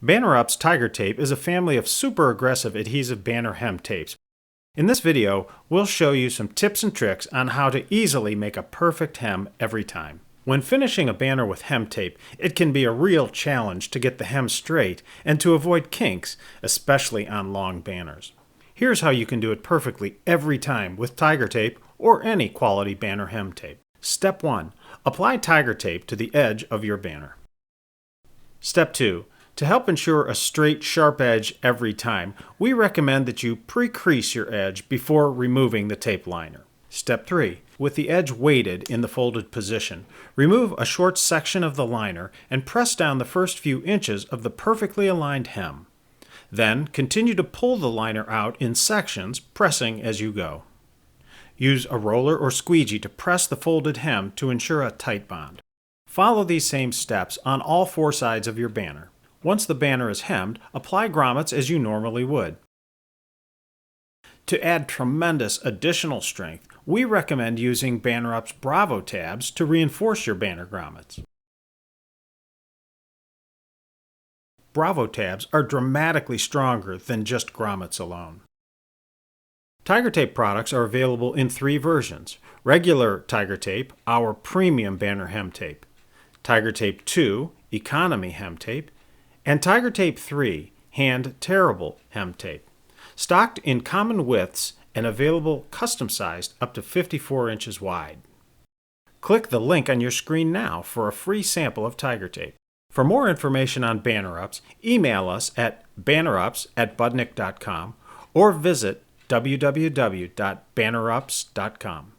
Banner Ups TigerTape is a family of super aggressive adhesive banner hem tapes. In this video, we'll show you some tips and tricks on how to easily make a perfect hem every time. When finishing a banner with hem tape, it can be a real challenge to get the hem straight and to avoid kinks, especially on long banners. Here's how you can do it perfectly every time with Tiger Tape or any quality banner hem tape. Step 1. Apply Tiger Tape to the edge of your banner. Step 2. To help ensure a straight, sharp edge every time, we recommend that you pre-crease your edge before removing the tape liner. Step 3. With the edge weighted in the folded position, remove a short section of the liner and press down the first few inches of the perfectly aligned hem. Then continue to pull the liner out in sections, pressing as you go. Use a roller or squeegee to press the folded hem to ensure a tight bond. Follow these same steps on all four sides of your banner. Once the banner is hemmed, apply grommets as you normally would. To add tremendous additional strength, we recommend using Banner Ups BravoTabs to reinforce your banner grommets. BravoTabs are dramatically stronger than just grommets alone. Tiger Tape products are available in 3 versions: regular Tiger Tape, our premium banner hem tape; Tiger Tape 2, economy hem tape; and Tiger Tape 3, hand tearable hem tape. Stocked in common widths and available custom-sized up to 54 inches wide. Click the link on your screen now for a free sample of Tiger Tape. For more information on Banner Ups, email us at bannerups@budnick.com or visit www.bannerups.com.